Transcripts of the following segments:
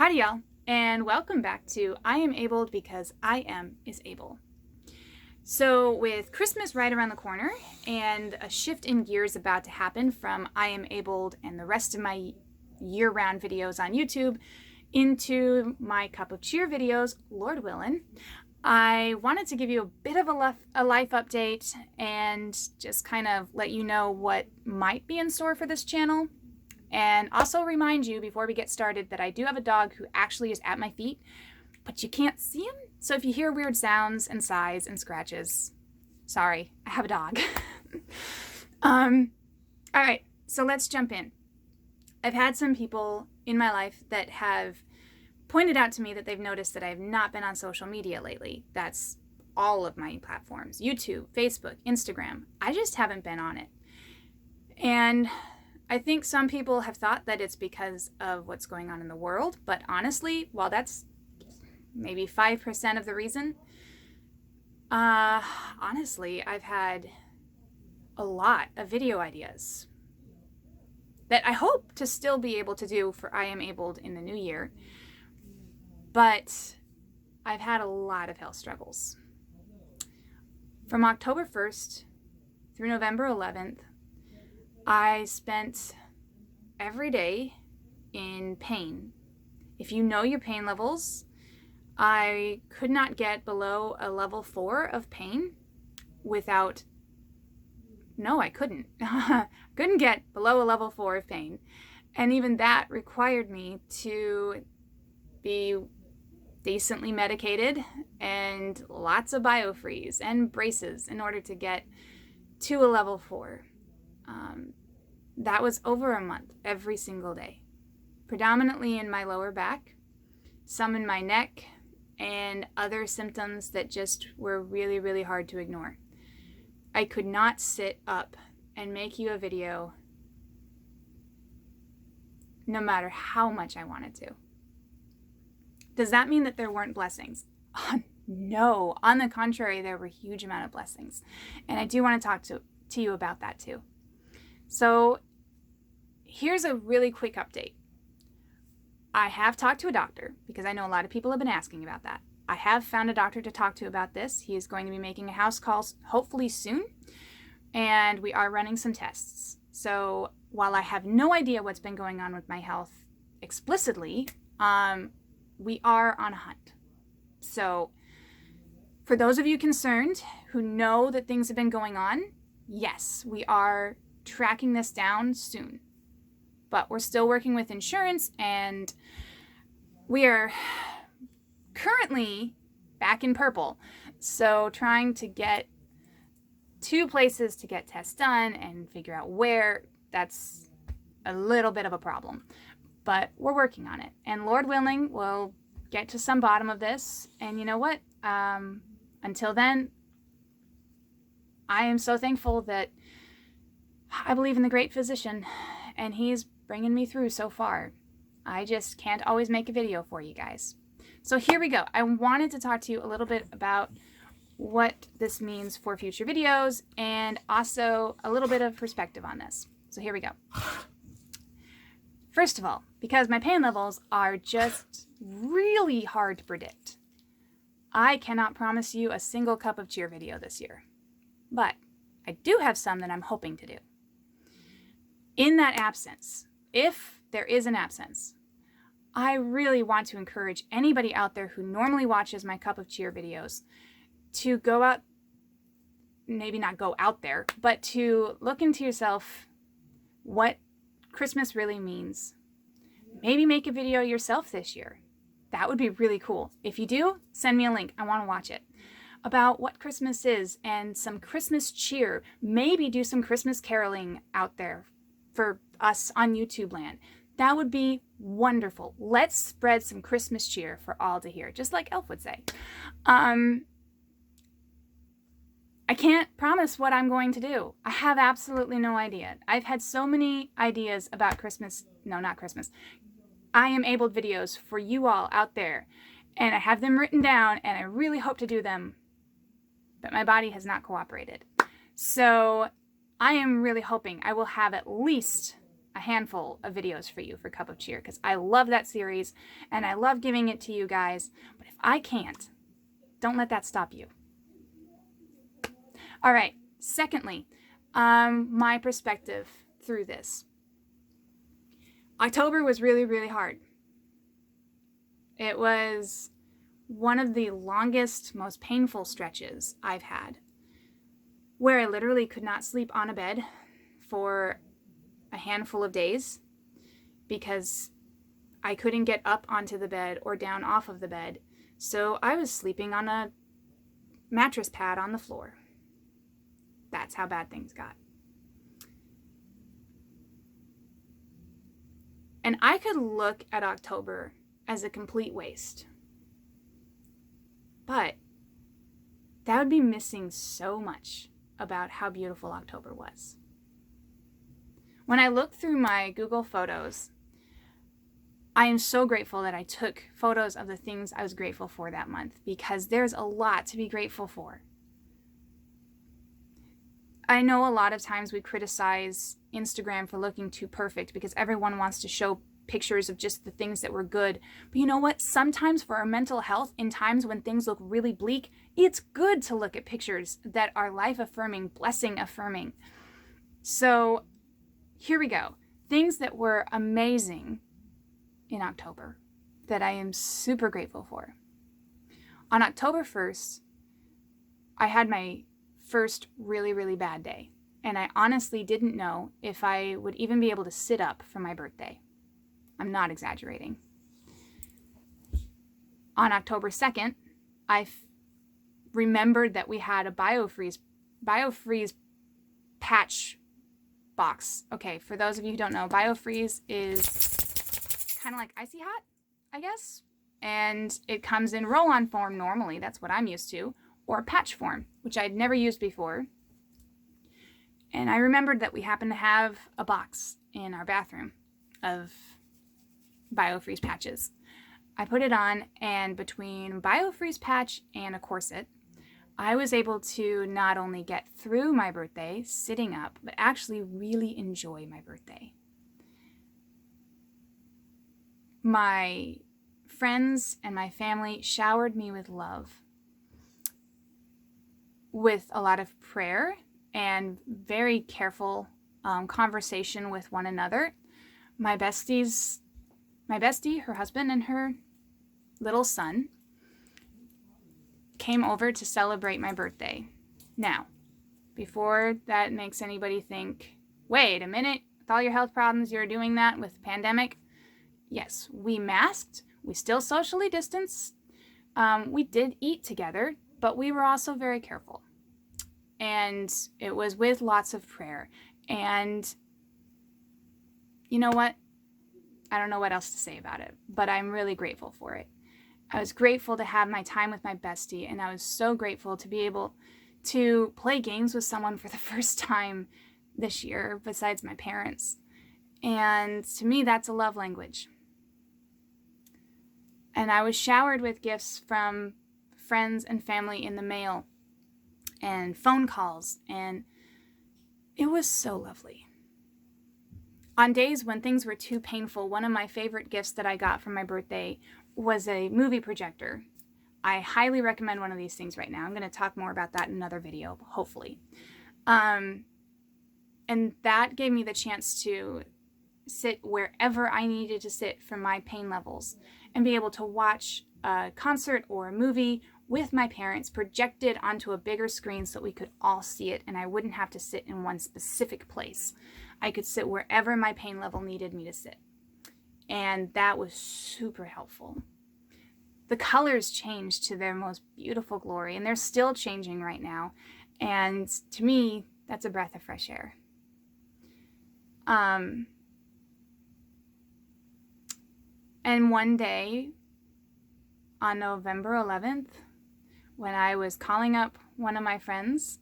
Howdy y'all, and welcome back to I Am Abled Because I Am is Able. So with Christmas right around the corner and a shift in gears about to happen from I Am Abled and the rest of my year-round videos on YouTube into my Cup of Cheer videos, Lord willin', I wanted to give you a bit of a life update and just kind of let you know what might be in store for this channel. And also remind you before we get started that I do have a dog who actually is at my feet, but you can't see him. So if you hear weird sounds and sighs and scratches, sorry, I have a dog. All right, so let's jump in. I've had some people in my life that have pointed out to me that they've noticed that I have not been on social media lately. That's all of my platforms, YouTube, Facebook, Instagram. I just haven't been on it. And I think some people have thought that it's because of what's going on in the world, but honestly, while that's maybe 5% of the reason, honestly, I've had a lot of video ideas that I hope to still be able to do for I Am Abled in the new year, but I've had a lot of health struggles. From October 1st through November 11th, I spent every day in pain. If you know your pain levels, I could not get below a level 4 of pain without, no, I couldn't. Couldn't get below a level 4 of pain. And even that required me to be decently medicated and lots of biofreeze and braces in order to get to a level 4. That was over a month, every single day. Predominantly in my lower back, some in my neck, and other symptoms that just were really, really hard to ignore. I could not sit up and make you a video no matter how much I wanted to. Does that mean that there weren't blessings? No, on the contrary, there were a huge amount of blessings. And I do want to talk to you about that too. So here's a really quick update. I have talked to a doctor because I know a lot of people have been asking about that. I have found a doctor to talk to about this. He is going to be making a house call hopefully soon, and we are running some tests. So while I have no idea what's been going on with my health explicitly, we are on a hunt. So for those of you concerned who know that things have been going on, yes, we are tracking this down soon. But we're still working with insurance, and we are currently back in purple. So trying to get 2 places to get tests done and figure out where, that's a little bit of a problem. But we're working on it. And Lord willing, we'll get to some bottom of this. And you know what? Until then, I am so thankful that I believe in the great physician, and he's bringing me through so far. I just can't always make a video for you guys. So here we go. I wanted to talk to you a little bit about what this means for future videos and also a little bit of perspective on this. So here we go. First of all, because my pain levels are just really hard to predict, I cannot promise you a single Cup of Cheer video this year. But I do have some that I'm hoping to do. In that absence, if there is an absence, I really want to encourage anybody out there who normally watches my Cup of Cheer videos to go out, maybe not go out there, but to look into yourself what Christmas really means. Maybe make a video yourself this year. That would be really cool. If you do, send me a link. I want to watch it. About what Christmas is and some Christmas cheer. Maybe do some Christmas caroling out there for us on YouTube land. That would be wonderful. Let's spread some Christmas cheer for all to hear, just like Elf would say. I can't promise what I'm going to do. I have absolutely no idea. I've had so many ideas about Christmas, no, not Christmas, I Am Abled videos for you all out there, and I have them written down, and I really hope to do them, but my body has not cooperated. So I am really hoping I will have at least a handful of videos for you for Cup of Cheer because I love that series and I love giving it to you guys. But if I can't, don't let that stop you. All right. Secondly, my perspective through this. October was really, really hard. It was one of the longest, most painful stretches I've had, where I literally could not sleep on a bed for a handful of days because I couldn't get up onto the bed or down off of the bed. So I was sleeping on a mattress pad on the floor. That's how bad things got. And I could look at October as a complete waste. But that would be missing so much about how beautiful October was. When I look through my Google Photos, I am so grateful that I took photos of the things I was grateful for that month because there's a lot to be grateful for. I know a lot of times we criticize Instagram for looking too perfect because everyone wants to show pictures of just the things that were good. But you know what? Sometimes for our mental health, in times when things look really bleak, it's good to look at pictures that are life-affirming, blessing-affirming. So here we go. Things that were amazing in October that I am super grateful for. On October 1st, I had my first really, really bad day. And I honestly didn't know if I would even be able to sit up for my birthday. I'm not exaggerating. On October 2nd, I remembered that we had a BioFreeze patch box. Okay, for those of you who don't know, BioFreeze is kind of like Icy Hot, I guess. And it comes in roll-on form normally, that's what I'm used to, or patch form, which I'd never used before. And I remembered that we happened to have a box in our bathroom of BioFreeze patches. I put it on, and between BioFreeze patch and a corset, I was able to not only get through my birthday sitting up, but actually really enjoy my birthday. My friends and my family showered me with love, with a lot of prayer and very careful conversation with one another. My bestie, her husband, and her little son came over to celebrate my birthday. Now, before that makes anybody think, wait a minute, with all your health problems, you're doing that with the pandemic? Yes, we masked, we still socially distanced, we did eat together, but we were also very careful. And it was with lots of prayer. And you know what? I don't know what else to say about it, but I'm really grateful for it. I was grateful to have my time with my bestie, and I was so grateful to be able to play games with someone for the first time this year, besides my parents. And to me, that's a love language. And I was showered with gifts from friends and family in the mail and phone calls, and it was so lovely. On days when things were too painful, one of my favorite gifts that I got for my birthday was a movie projector. I highly recommend one of these things right now. I'm going to talk more about that in another video, hopefully. And that gave me the chance to sit wherever I needed to sit for my pain levels and be able to watch a concert or a movie with my parents projected onto a bigger screen so we could all see it and I wouldn't have to sit in one specific place. I could sit wherever my pain level needed me to sit. And that was super helpful. The colors changed to their most beautiful glory, and they're still changing right now. And to me, that's a breath of fresh air. And one day, on November 11th, when I was calling up one of my friends,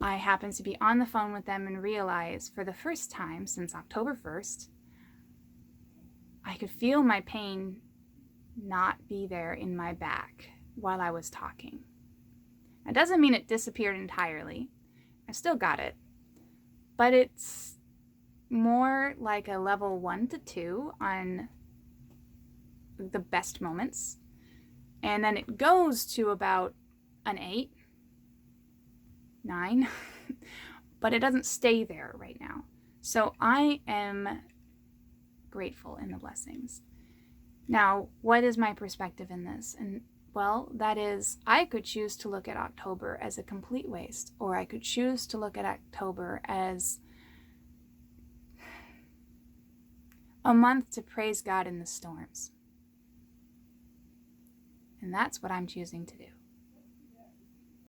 I happened to be on the phone with them and realized for the first time since October 1st, I could feel my pain not be there in my back while I was talking. That doesn't mean it disappeared entirely. I still got it, but it's more like a level 1 to 2 on the best moments. And then it goes to about an 8, 9, but it doesn't stay there right now. So I am grateful in the blessings. Now, what is my perspective in this? And well, that is, I could choose to look at October as a complete waste, or I could choose to look at October as a month to praise God in the storms. And that's what I'm choosing to do.